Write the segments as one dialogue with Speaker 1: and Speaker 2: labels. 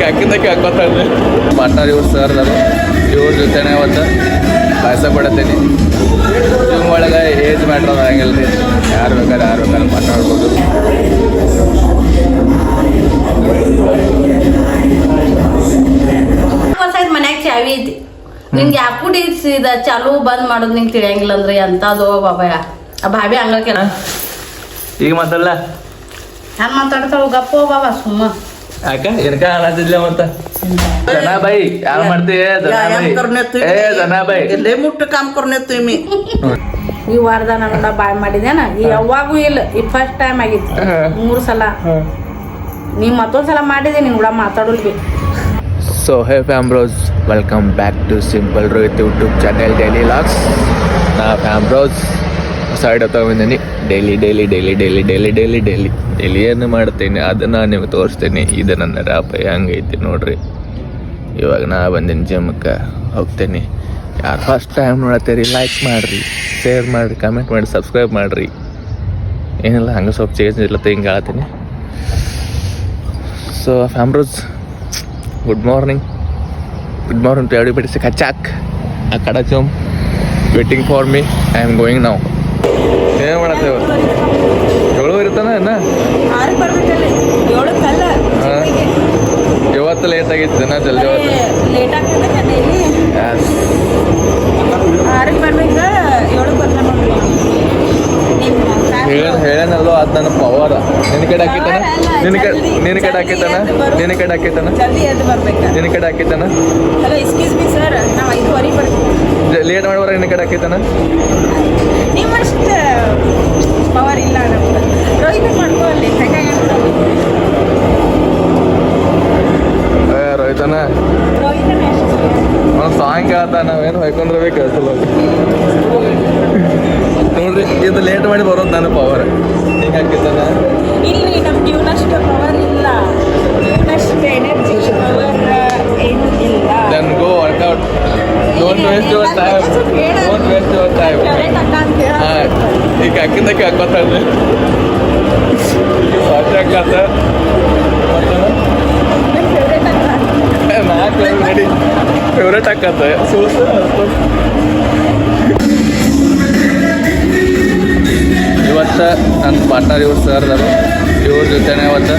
Speaker 1: ಹಾಕಿದ್ದಕ್ಕೆ ಹಾಕೋತಾಳೆ partner ಇವ್ರು sir ಅದು ಇವ್ರ ಜೊತೆನೇ ಅವತ್ತು ಪಾಯಸ ಕೊಡತ್ತೀನಿ ಜಿಮ್ ಒಳಗೆ ಏಜ್ ಮ್ಯಾಟ್ರ್ ಆಗಂಗಿಲ್ಲ ರೀ ಯಾರು ಬೇಕಾದ್ರೆ ಮಾತಾಡ್ಬೋದು
Speaker 2: ಮನ್ಯಾಗ ಚಾವಿ ಐತಿ ನಿಂಗೆ ಯಾಕುಡಿ ಇದ ಚಾಲು ಬಂದ್ ಮಾಡೋದು ನಿಂಗೆ ತಿಳಿಯಂಗಿಲ್ಲ ಅಂದ್ರೆ ಎಂತದೋ ಬಾಬಾಯ ಆ ಭಾಬಿ ಹಂಗಕ್ಕೆ
Speaker 1: ಈಗ ಮಾತಾಡಲ್ಲ
Speaker 2: ನಾನು ಮಾತಾಡ್ತಾವ ಗಪ್ಪೋ ಬಾಬಾ ಸುಮ್ಮ
Speaker 1: ಯಾಕ ಏನಕ ಅನ್ನತಿದ್ಲ ಮತ್ತ ಜನಾಬಾಯಿ ಯಾರು ಮಾಡ್ತೀಯ ಜನಾಬಾಯಿ
Speaker 3: ಮುಟ್ಟು ಕಾಮ್ ಕೊರ್ನೆ ತುಮಿ
Speaker 2: ಈ ವಾರದ ನನ್ನ ಬಾಯ್ ಮಾಡಿದೇನ ಯಾವಾಗೂ ಇಲ್ಲ ಈ ಫಸ್ಟ್ ಟೈಮ್ ಆಗಿತ್ತು 3 ಸಲ ನೀ ಮತ್ತೊಂದ್ ಸಲ ಮಾಡಿದೆ ನಿನ್ ಕೂಡ ಮಾತಾಡೋಲ್ವಿ
Speaker 1: so hey fambros welcome back to simple Rohit YouTube channel daily logs ನಾ ಫ್ಯಾಮ್ರೋಸ್ ಸೈಡ್ ತಗೊಂಡಿದ್ದೀನಿ ಡೈಲಿ ಏನು ಮಾಡ್ತೀನಿ ಅದನ್ನು ನಿಮ್ಗೆ ತೋರಿಸ್ತೀನಿ ಇದು ನನ್ನ ರಾಪ ಹಂಗೈತಿ ನೋಡ್ರಿ ಇವಾಗ ನಾ ಬಂದಿನಿ ಜಿಮ್ಗೆ ಹೋಗ್ತೀನಿ ಯಾರು ಫಸ್ಟ್ ಟೈಮ್ ನೋಡತ್ತೀರಿ ಲೈಕ್ ಮಾಡಿರಿ ಶೇರ್ ಮಾಡಿರಿ ಕಮೆಂಟ್ ಮಾಡಿ ಸಬ್ಸ್ಕ್ರೈಬ್ ಮಾಡಿರಿ ಏನಿಲ್ಲ ಹಂಗೆ ಸ್ವಲ್ಪ ಚೇಂಜ್ ಇರ್ಲತ್ತ ಹಿಂಗೆ ಹೇಳ್ತೀನಿ so fambros good morning to everybody ಸಿ ಕಚಾಕ್ ಆ ಕಡ gym waiting for me I am going ನಾವು ಏನು ಮಾಡತ್ತೇವ 7 ಇರ್ತಾನ ಇವತ್ತು ಲೇಟ್ ಆಗಿತ್ತು ದಿನ ಜಲ್ದಿ ಹೇಳನಲ್ಲೋ ಅದು ನನ್ನ ಪವರ್ ನಿನ್ನ ಕಡೆ ಹಾಕಿತಾನ ನಿನ್ನ ಕಡೆ ಹಾಕಿತಾನ ಲೇಟ್ ಮಾಡುವ ನಿನ್ನ ಕಡೆ ಹಾಕಿತಾನ
Speaker 2: ಪವರ್ ಇಲ್ಲ ರೋಹಿತ್ ಮಾಡ್ಕೊಳ್ಳಿ
Speaker 1: ರೋಹಿತನ ಅವ್ನು ಸಾಂಗ್ ಕೇಳ್ತಾ ನಾವೇನು ಹೊಯ್ಕೊಂಡ್ರೆ ಕೇಳ್ತಿಲ್ಲ ನೋಡ್ರಿ ಇದು ಲೇಟ್ ಮಾಡಿ ಬರೋದು ನನ್ನ ಪವರ್ ಹಿಂಗೆ ಹಾಕಿದ್ದಾನ
Speaker 2: ಇಲ್ಲಿ ನಮ್ಮ ಜೀವನಷ್ಟು ಪವರ್ ಇಲ್ಲ ಜೀವನಷ್ಟು ಎನರ್ಜಿ ಪವರ್ ಏನು ಇಲ್ಲ
Speaker 1: then go workout don't waste your time ಹಾಂ ಈಗ ಹಾಕಿದ್ದಕ್ಕೆ ಹಾಕೋತಾಳೆ ಸಾಧ್ಯ ಹಾಕತ್ತ ನಾಲ್ಕು ರೆಡಿ ಫೇವ್ರೇಟ್ ಹಾಕತ್ತ ಇವತ್ತು ನನ್ನ ಪಾರ್ಟ್ನರ್ ಇವ್ರು ಸರ್ ಇವ್ರ ಜೊತೆನೇ ಅವತ್ತು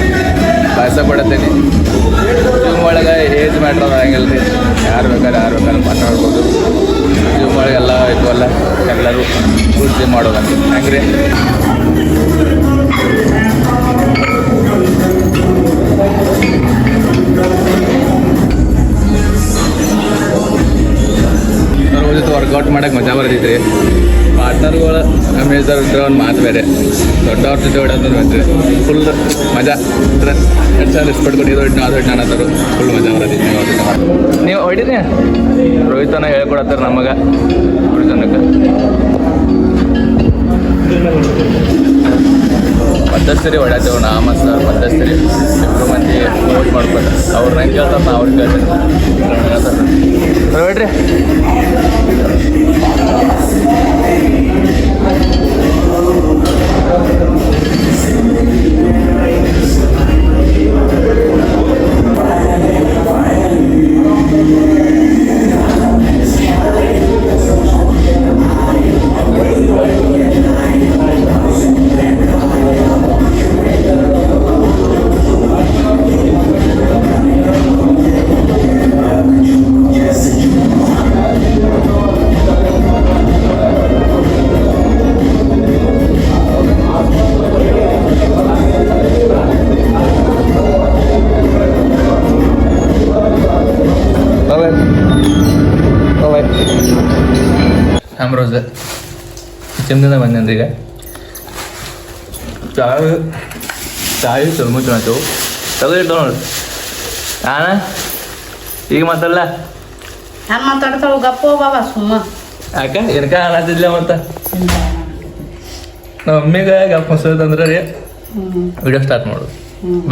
Speaker 1: ಪಾಯಸ ಕೊಡತ್ತೀನಿ ಜಿಮ್ ಒಳಗೆ ಏಜ್ ಮ್ಯಾಟ್ರ್ ಆಗಂಗಿಲ್ಲ ರೀ ಯಾರು ಬೇಕಾದ್ರೆ ಮಾತಾಡ್ಬೋದು ಜಿಮ್ ಒಳಗೆ ಎಲ್ಲ ಇದ್ವಲ್ಲ ಎಲ್ಲರೂ ಫುಲ್ ಜಿಮ್ ಮಾಡೋದು ಹೆಂಗೆ ರೀ ಜೊತೆ ವರ್ಕೌಟ್ ಮಾಡೋಕೆ ಮಜಾ ಬರ್ತೈತೆ ರೀ ಪಾರ್ಟ್ನರ್ಗಳು ಅಮೇಜರ್ ಇದ್ರೆ ಒಂದು ಮಾತು ಬೇರೆ ದೊಡ್ಡವ್ರ ಜೊತೆ ಹೊಡೋದು ಫುಲ್ ಮಜಾ ಇದ್ರೆ ಎಷ್ಟು ಸಲ ರೆಸ್ಪೆಕ್ಟ್ ಕೊಟ್ಟಿದ್ದು ಹೊಟ್ಟು ಅದು ಹೊಟ್ಟು ಅನ್ನೋರು ಫುಲ್ ಮಜಾ ಬರ್ತೈತಿ ನೀವು ಹೊಡಿರಿ ರೋಹಿತನ ಹೇಳ್ಕೊಡತ್ತಾರೆ ನಮಗೆ ರೋಹಿತನಕ್ಕೆ ಮದ್ದಸ್ತರಿ ಹೊಡ್ಯಾತೇವೆ ನಾಮ ಸರ್ ಮದ್ದಸ್ತರಿ ಇಬ್ಬರು ಮಂದಿ ನೋಟ್ ಮಾಡ್ಕೊಂಡು ಅವ್ರನ್ನ ಹೆಂಗೆ ಕೇಳ್ತಾರೆ ನಾ ಅವ್ರಿಗೆ ಕೇಳ್ತೀನಿ ಹೊಡ್ರಿ ಅಮ್ರೋಸ್ ಜಿಮ್ದಿಂದ ಬಂದೇನ್ರಿ ಈಗ ಚಾಯ್ ಚಲ್ಮುಚ್ಚು ಆಯ್ತು ತೆಗೆದಿಟ್ಟು ನೋಡಿ ಹಾಂ ಈಗ ಮಾತಾಡಲ್ಲ
Speaker 2: ನಾನು ಮಾತಾಡ್ತಾವ ಗಪ್ಪೋ ಬಾಬಾ ಸುಮ್ಮ
Speaker 1: ಯಾಕ ಏನಕ ಅನ್ನತಿದ್ಲ ಮತ್ತೆ ನಮ್ಮ ಮಮ್ಮಿಗೆ ಗಪ್ಪ ಹೊಸದಂದ್ರೆ ರೀ ವಿಡಿಯೋ ಸ್ಟಾರ್ಟ್ ಮಾಡೋದು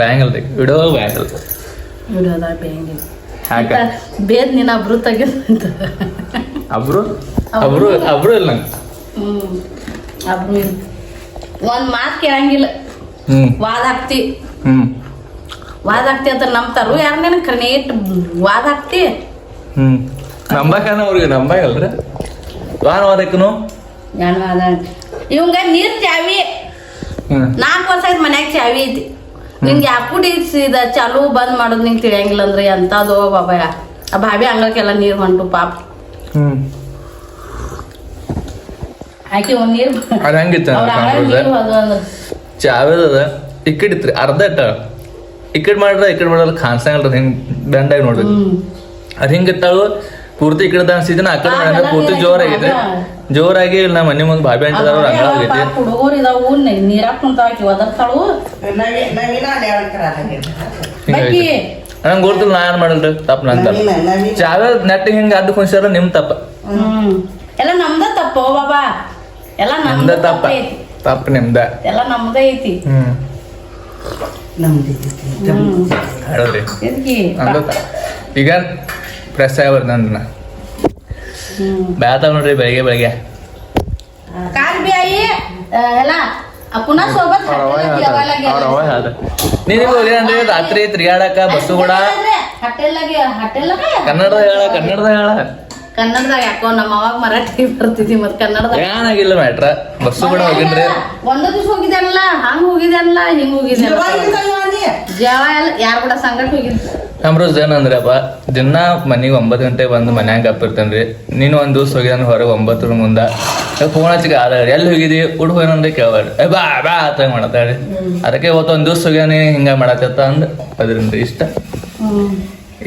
Speaker 1: ಬ್ಯಾಂಗಲ್ ರೀ ವಿಡಿಯೋದಾಗ
Speaker 2: ಬೇಂಗಿಲ್ಲ
Speaker 1: ಯಾಕ
Speaker 2: ಬೇದ್ ನೀನು ಅಬ್ರು ತೆಗೆದಂತ
Speaker 1: ಅಬ್ರು ಇಲ್ಲ ನಂಗೆ
Speaker 2: ಅಬ್ರು ಒಂದು ಮಾತು ಕೇಳಂಗಿಲ್ಲ ವಾದ ಹಾಕ್ತಿ ವಾದ ಹಾಕ್ತಿ ಅಂತ ನಂಬ್ತಾರು ಯಾರನ್ನೇನ ಕನೇಟ್ ವಾದ ಹಾಕ್ತಿ
Speaker 1: ನಂಬಾಕನ ಅವ್ರಿಗೆ ನಂಬಾಗಲ್ರಿ ವಾನ್ ವಾದಕ್ಕನು
Speaker 2: ನಾನು ವಾದ ಇವಂಗ ನೀರ್ ಚಾವಿ 4 ವರ್ಷ ಆಯ್ತು ಮನ್ಯಾಗ ಚಾವಿ ಐತಿ ನಿಂಗೆ ಯಾಕುಡಿ ಇದ ಚಾಲು ಬಂದ್ ಮಾಡೋದು ನಿಂಗೆ ತಿಳಿಯಂಗಿಲ್ಲ ಅಂದ್ರೆ ಎಂತದೋ ಬಾಬಾ ಆ ಭಾಬಿ ಅಂಗಳಕ್ಕೆಲ್ಲ ನೀರ್ ಹೊಂಟು ಪಾಪ ಆಕಿ ಒಂದ್ ನೀರ್
Speaker 1: ಅದ್ ಹೆಂಗಿತ್ತ ಚಾವೇದ ಇಕ್ಕಡ್ ಇತ್ರಿ ಅರ್ಧ ಇಟ್ಟ ಇಕ್ಕಡ್ ಮಾಡಿದ್ರೆ ಕಾಣಿಸಂಗಲ್ರಿ ಹಿಂಗ್ ಬೆಂಡಾಗಿ ನೋಡ್ರಿ ಅದ್ ಹಿಂಗಿತ್ತಾಳು ಪೂರ್ತಿ ಈ ಕಡೆ ಅನ್ಸಿದ್ರೆ ಆ ಕಡೆ ಮಾಡಿದ್ರೆ ಪೂರ್ತಿ ಜೋರಾಗಿ ನಮ್ಮ ಮನೆ ಮುಂದೆ ಬಾಬಿ ಅಂಟಿದಾರ ಅಂಗಳ ಹೋಗೈತಿ
Speaker 2: ಹುಡುಗರು ಇದಾವು ನೀರಾಕ್ ಕುಂತಾಕಿ ಒದರ್ತಾಳು
Speaker 1: ನಂಗೆ ಗೊತ್ತಿಲ್ಲ ನಾ ಏನ್ ಮಾಡಲ್ರಿ ತಪ್ಪ ನಂತ ಚಾವೆ ನೆಟ್ಟಿಗೆ ಹಿಂಗ ಅಡ್ಡ ಕುಣಿಸ್ಯಾರ ನಿಮ್ ತಪ್ಪ
Speaker 2: ಎಲ್ಲ ನಮ್ದ ತಪ್ಪ ಬಾಬಾ ಎಲ್ಲ
Speaker 1: ನಮ್ದ ತಪ್ಪ ತಪ್ಪ ನಿಮ್ದ
Speaker 2: ಎಲ್ಲ ನಮ್ದ ಐತಿ
Speaker 1: ಹೇಳ್ರಿ ಈಗ ಫ್ರೆಶ್ ಆಗಿ ಬರ್ತಾನ ಬ್ಯಾತ ನೋಡ್ರಿ ಬೆಳಿಗ್ಗೆ
Speaker 2: ಕಾಲ್ ಬಿಯಾಯಿ ಎಲ್ಲ ಪುನಃ ಸೋಬತ್
Speaker 1: ನೀವ್ ಹೋಗ್ರಿ ರಾತ್ರಿ ತಿರ್ಗಾಡಕ ಬಸ್ಸು ಕೂಡ
Speaker 2: ಕನ್ನಡದಾಗ ಯಾಕೋ ನಮ್ಮ ಅವಾಗ ಮರಾಠಿ ಬರ್ತಿದ್ವಿ ಮತ್ ಕನ್ನಡದಾಗ
Speaker 1: ಏನಾಗಿಲ್ಲ ಮ್ಯಾಟ್ರ ಬಸ್ಸು ಕೂಡ ಹೋಗಿನ್ರಿ
Speaker 2: ಒಂದ ದಿವ್ಸ ಹೋಗಿದ್ಯಾನಲ್ಲ ಹಂಗ ಹೋಗಿದ್ಯಾನಲ್ಲ ಹಿಂಗ ಹೋಗಿದ್ಯಾನ ಜವ ಎಲ್ಲ ಯಾರು ಕೂಡ ಸಂಗಟ ಹೋಗಿದ್
Speaker 1: ನಮ್ರೋಜ್ ಏನಂದ್ರಪ್ಪ ದಿನ ಮನಿಗೆ 9 ಗಂಟೆ ಬಂದು ಮನ್ಯಾಗ ಅಪ್ಪಿರ್ತೇನ್ರಿ ನೀನು ಒಂದ್ ದಿವ್ಸ ಹೋಗಿದಾನ ಹೊರಗೆ 9 ಮುಂದ ಫೋನ್ ಹಚ್ಚಿಗೆ ಆದ ಎಲ್ಲಿ ಹೋಗಿದಿ ಹುಡುಗ ಏನಂದ್ರೆ ಕೇಳ್ಬೇಡ್ರಿ ಬಾ ಬಾ ಆತ ಮಾಡತ್ತಾಳ್ರಿ ಅದಕ್ಕೆ ಇವತ್ತು ಒಂದ್ ದಿವ್ಸ ಹೋಗ್ಯಾನಿ ಹಿಂಗ ಮಾಡತ್ತ ಅಂದ್ ಅದ್ರಿಂದ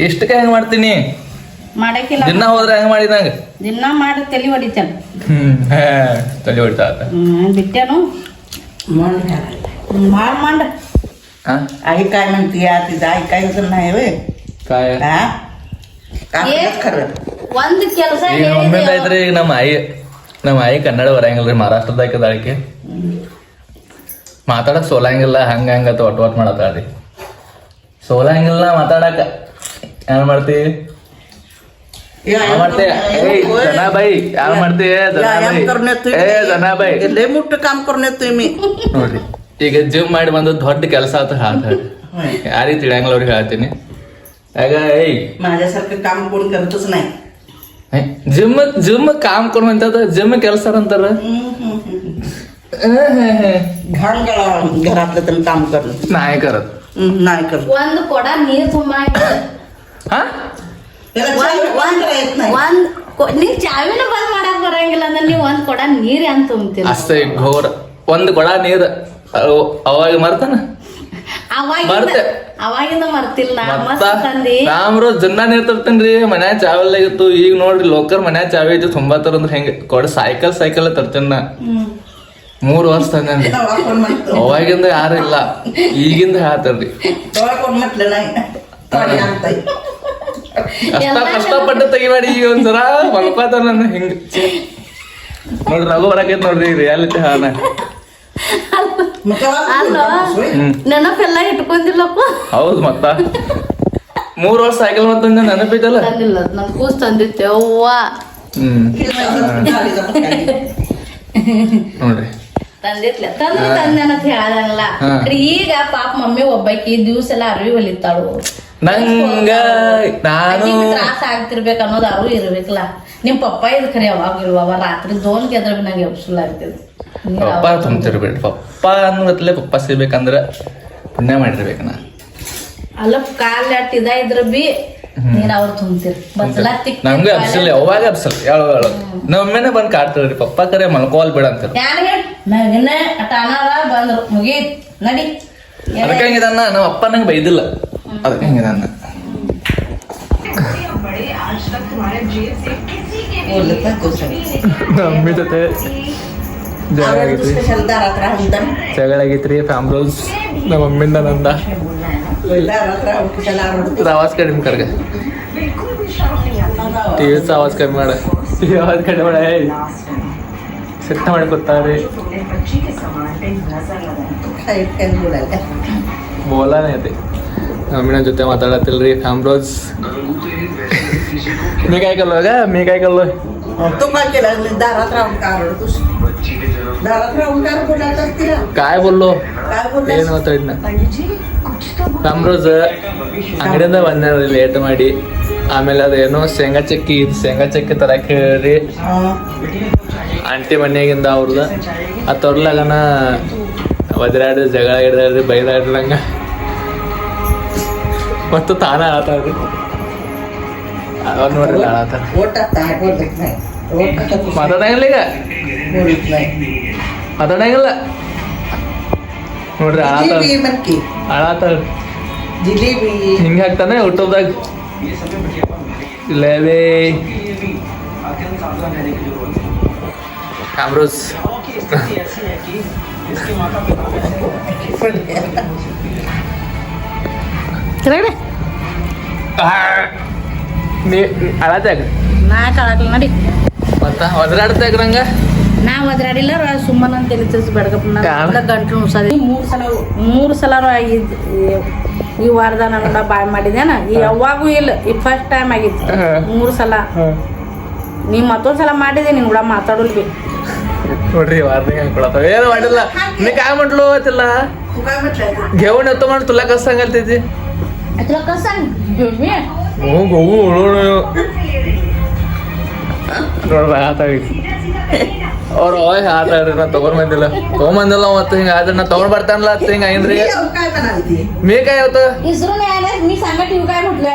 Speaker 1: ಇಷ್ಟಕ್ಕೆ ಹೆಂಗ್ ಮಾಡ್ತೀನಿ
Speaker 2: ಮಾಡಕ್ಕಿಲ್ಲ
Speaker 1: ದಿನ ಹೋದ್ರೆ ಹೆಂಗ್ ಮಾಡಿದಂಗ
Speaker 2: ದಿನ ಮಾಡಿ ತಲೆ ಹೊಡಿತಾನ
Speaker 1: ತಲೆ ಹೊಡಿತಾ
Speaker 2: ಬಿಟ್ಟೇನು ಮಾಡ
Speaker 3: आई काय म्हणते ती आई काय नाही वे
Speaker 1: काय
Speaker 3: खरं
Speaker 2: ಒಂದ್ ಕೆಲಸ
Speaker 1: ಈಗ ಒಮ್ಮೆಂದ ಐತ್ರಿ ಈಗ ನಮ್ಮ ಆಯಿ ಕನ್ನಡ ಬರಂಗಿಲ್ರಿ ಮಹಾರಾಷ್ಟ್ರದಾಗ ಅದಕ್ಕೆ ಮಾತಾಡಕ್ ಸೋಲಂಗಿಲ್ಲ ಹಂಗ ಒಟ್ ಮಾಡತ್ತಾಳ್ರಿ ಸೋಲಂಗಿಲ್ಲ ಮಾತಾಡಕ ಏನ್ ಮಾಡ್ತಿ जनाबाई यार ಮಾಡ್ತಿ जनाबाई
Speaker 3: लय मोठं काम करून येतोय मी
Speaker 1: ನೋಡ್ರಿ ಈಗ ಜಿಮ್ ಮಾಡಿ ಬಂದು ದೊಡ್ಡ ಕೆಲಸ ಆತ ಹೇಳ್ತಾಳೆ ಯಾರಿಗೆ ತಿಳಿಯಂಗಿಲ್ಲ ಅವ್ರಿಗೆ ಹೇಳ್ತೀನಿ ಆಗ
Speaker 3: माझ्यासारखं काम कोण करतच नाही
Speaker 1: जिम काम करून म्हणतात जिम ಕೆಲಸ ಅಂತಾರ
Speaker 3: घाण घरातलं तर काम करणं
Speaker 1: नाही करत
Speaker 3: नाही करत
Speaker 2: ಒಂದ್ ಕೊಡ ನೀರ್ ತುಂಬಾ
Speaker 1: हा
Speaker 2: ನೀವ್ ಚಾವಿನ ಬಂದ್ ಮಾಡಕ್ ಬರಂಗಿಲ್ಲ ಅಂದ್ರೆ ನೀವ್ ಒಂದ್ ಕೊಡ ನೀರ್ ಅಂತ ತುಂಬ್ತೀರ
Speaker 1: ಅಷ್ಟೇ ಘೋರ ಒಂದ್ ಕೊಡ ನೀರ್ ಅವಾಗ ಮರ್ತಾನ
Speaker 2: ಅವಾಗಿಂದ ಮರ್ತಿಲ್ಲ ಮಸ್ತ್ ತಂದಿ
Speaker 1: ರಾಮ್ರು ಜನ್ನ ನೀರ್ ತರ್ತೇನ್ರಿ ಮನ್ಯಾಗ ಚಾವೆಲ್ಲ ಇತ್ತು ಈಗ ನೋಡ್ರಿ ಲೋಕರ್ ಮನ್ಯಾಗ ಚಾವೆ ಐತಿ ತುಂಬಾತರ ಅಂದ್ರ ಹೆಂಗ ಕೊಡ ಸೈಕಲ್ ತರ್ತೇನ 3 ವರ್ಷ ತಂದೇನ್ರಿ ಅವಾಗಿಂದ ಯಾರು ಇಲ್ಲ ಈಗಿಂದ ಹೇಳ್ತಾರ್ರಿ ಕಷ್ಟಪಟ್ಟು ತೆಗಿಬೇಡಿ ಈಗ ಒಂದ್ಸರ ಮಲ್ಕೋತಾರ ನನ್ನ ಹಿಂಗ ನೋಡ್ರಿ ನಗು ಬರಾಕೈತ್ ನೋಡ್ರಿ ರಿಯಾಲಿಟಿ ಹಾನ
Speaker 2: ಅಲ್ಲ ನೆನಪೆಲ್ಲ ಇಟ್ಕೊಂಡಿಲ್ಲಪ್ಪ
Speaker 1: ಹೌದು ಮತ್ತ 3 ವರ್ಷ ಸೈಕಲ್ ಮತ್ತಂದ ನೆನಪೈತಲ್ಲ
Speaker 2: ತಂದಿಲ್ಲ ನನ್ ಕೂಸ್ ತಂದಿತ್ತೆ ಅವ್ವ
Speaker 1: ನೋಡ್ರಿ
Speaker 2: ತಂದಿತ್ಲೆ ತಂದೆ ಅಂತ ಹೇಳಲ್ಲ ಈಗ ಪಾಪ ಮಮ್ಮಿ ಒಬ್ಬಾಕಿ ದಿವ್ಸ ಎಲ್ಲ ಅರಿವಿ ಹೊಲಿತಾಳು
Speaker 1: ನಂಗ ನಾನು
Speaker 2: ತ್ರಾಸ ಆಗ್ತಿರ್ಬೇಕು ಅನ್ನೋದು ಅರಿವು ಇರ್ಬೇಕಲ್ಲ ನಿಮ್ ಪಪ್ಪ ಇದ್ ಖರೆ ಯಾವಾಗ ಇಲ್ವ ರಾತ್ರಿ 2 ಗೆದ್ರ ನಂಗೆ ಎಬ್ಸುಲ್ ಆಗ್ತದೆ
Speaker 1: ಪಪ್ಪ ತುಂಬ್ತಿರ್ಬೇಡಿ ಪಪ್ಪ ಅನ್ನೋದ್ಲೆ ಪಪ್ಪ ಸಿಗ್ಬೇಕಂದ್ರ ಪುಣ್ಯ ಮಾಡಿರ್ಬೇಕ ನಾ
Speaker 2: ಅಲ್ಲ ಕಾಲ್ ಇದ ಇದ್ರ ಬಿ ನೀನ್ ಅವ್ರು ತುಂಬ್ತಿರ್
Speaker 1: ನಮ್ಗೆ ಅಬ್ಸಲ್ ಯಾವಾಗ ಅಬ್ಸಲ್ ಯಾವ ನಮ್ಮೇನೆ ಬಂದ್ ಕಾಡ್ತಾರ್ರಿ ಪಪ್ಪ ಕರೆ ಮಲ್ಕೋಲ್ ಬೇಡ ಅಂತಾರ
Speaker 2: ಬಂದ್ರು ಮುಗೀತ್ ನಡಿ
Speaker 1: ಅದಕ್ಕೆ ಹಂಗಿದಾನ ನಮ್ಮ ಅಪ್ಪ ನಂಗೆ ಬೈದಿಲ್ಲ ಅದಕ್ಕೆ ಹಂಗಿದಾನ ಮಮ್ಮಿ ಜೊತೆ ಜಗಳ ಆಗೈತ್ರಿ ಫ್ಯಾಮ್ರೋಸ್ ನಮ್ಮ ಮಮ್ಮಿಂದ ನಂದ आवाज कमी कर ग टीव्हीचा आवाज कमी माड टीव्ही आवाज कमी माड आहे ಸಿಟ್ಟ ಮಾಡ್ಕೊತಾರೆ ಬೋಲಾನೇ ಐತಿ ಮಮ್ಮಿನ ಜೊತೆ ಮಾತಾಡತ್ತಿಲ್ರಿ ಫ್ಯಾಮ್ರೋಸ್ मी काय करलो ग मी काय करलो
Speaker 3: तू काय केलं दारात राहून का रडतोस दारात राहून का बोलत असतील
Speaker 1: काय बोललो
Speaker 3: काय बोलले
Speaker 1: ಏನು ಮಾತಾಡಿನ ಕಾಮ್ರೋಸ್ ಅಂಗಡಿಯಿಂದ ಬಂದ್ರಿ ಲೇಟ್ ಮಾಡಿ. ಆಮೇಲೆ ಅದೇನೋ ಶೇಂಗಾ ಚಕ್ಕಿ ತರಕ್ ಹೇಳ್ರಿ ಆಂಟಿ ಮನೆಯಾಗಿಂದ ಅವ್ರದ ಆ ತೊರ್ಲಾಗನ ಒದರಾಡಿ ಜಗಳ ಹಿಡ್ದಾಡ್ರಿ ಬೈದಾಡ್ರಂಗ ಮತ್ತು ತಾನ ಆಳ್ತಾವ್ರಿ ಅವ್ರು ನೋಡ್ರಿ ಆಳತಾರ ಮಾತಾಡಂಗಿಲ್ಲ ಈಗ ಮಾತಾಡಂಗಿಲ್ಲ ನೋಡ್ರಿ ಆಳಾತಾಳ
Speaker 3: ಜಿಲೇಬಿ
Speaker 1: ಹಿಂಗ ಹಾಕ್ತಾನೆ ಯೂಟ್ಯೂಬ್ದಾಗ ಜಿಲೇಬಿ ಕಾಮ್ರೋಸ್
Speaker 2: ಕೆಳಗಡೆ
Speaker 1: ನೀ ಅಳತ್ತಾಗ
Speaker 2: ನಾ ಕಳಕಲ್ಲ ನಡಿ
Speaker 1: ಮತ್ತ ಒದರಾಡ್ತಾಗ ನಂಗ
Speaker 2: ನಾ ಒದ್ರಾಡಿಲ್ಲ ಸುಮ್ಮನ ಅಂತ ತಿಳಿಸಿ ಬೆಳಗಪ್ಪ ಗಂಟಲು ನುಸಾದಿ 3 ಸಲ ಆಗಿದ್ದು ಈ ವಾರದ ನಾನು ಬಾಯ್ ಮಾಡಿದೇನ ಯಾವಾಗೂ ಇಲ್ಲ ಈ ಫಸ್ಟ್ ಟೈಮ್ ಆಗಿತ್ತು 3 ಸಲ ನೀ ಮತ್ತೊಂದ್ ಸಲ ಮಾಡಿದೆ ನಿನ್ ಕೂಡ ಮಾತಾಡೋಲ್ ಬಿ
Speaker 1: ನೋಡ್ರಿ ವಾರ್ನಿಂಗ್ ಅನ್ಕೊಳತ್ತಾವ ಏನು ಮಾಡಿಲ್ಲ ನೀ काय म्हटलो तिला घेऊन येतो म्हणून तुला कसं सांगाल तिची
Speaker 2: तुला कसं सांग मी
Speaker 1: हो गहू ನೋಡ್ರಿ ಆತಾವಿ ಅವ್ರು ಓಯ್ ಆತಾಡ್ರಿ ನಾ ತಗೊಂಡ್ಬಂದಿಲ್ಲ ಮತ್ತೆ ಹಿಂಗ ಆದ್ರೆ ನಾ ತಗೊಂಡ್ ಬರ್ತಾನಲ್ಲ ಅಂತ ಹಿಂಗ ಆಗಿನ್ರಿ
Speaker 3: काय म्हणाली
Speaker 1: मी काय होतं
Speaker 2: विसरून यायला मी सांगत येऊ काय म्हटलं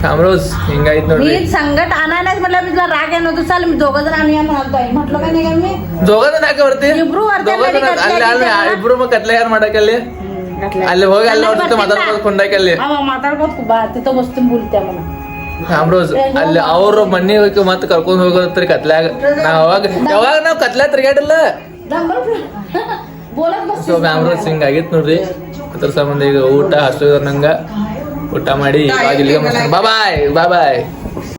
Speaker 1: कामरोज ಹಿಂಗಾಯ್ತು
Speaker 2: मी
Speaker 1: ನೋಡ್ರಿ
Speaker 2: संगट आणायलाच म्हटलं मी तुला राग येणार होतो चाल मी दोघं जण आणूया म्हणालतो म्हटलं काय नाही का मी
Speaker 1: दोघं ಯಾಕೆ ಬರ್ತೀವಿ
Speaker 2: ಇಬ್ರು ಅರ್ಧ
Speaker 1: ಅಲ್ಲಿ ಇಬ್ರು ಕತ್ಲೆ ಯಾರು ಮಾಡಕ್ಕಲ್ಲಿ ಅಲ್ಲಿ ಹೋಗಿ ಅಲ್ಲಿ ನೋಡ್ತಿತ್ತು ಮಾತಾಡ್ಕೊಂಡು ಕೊಂಡಾಕಲ್ಲಿ
Speaker 2: ಮಾತಾಡ್ಬೋದು ಬಾ ತಿತ್ತೋ ವಸ್ತು बोलते म्हणा
Speaker 1: ಕಾಮ್ರೋಜ್ ಅಲ್ಲಿ ಅವ್ರ ಮನೆ ಹೋಗಿ ಮತ್ತೆ ಕರ್ಕೊಂಡ್ ಹೋಗೋದ್ರಿ ಕತ್ಲ್ಯಾಗ ಯಾವಾಗ ನಾವ್ ಕತ್ಲ್ಯಾಗ ತಿರ್ಗಾಡಿಲ್ಲ
Speaker 2: बोलत बस
Speaker 1: ಸೊ ಕಾಮ್ರೋಜ್ ಹಿಂಗಾಗಿತ್ತು ನೋಡ್ರಿ ಅದ್ರ ಸಂಬಂಧ ಈಗ ಊಟ ಹಸು ನಂಗ ಊಟ ಮಾಡಿ ಇವಾಗ ಇಲ್ಲಿಗೆ ಬಾಯ್ ಬಾಯ್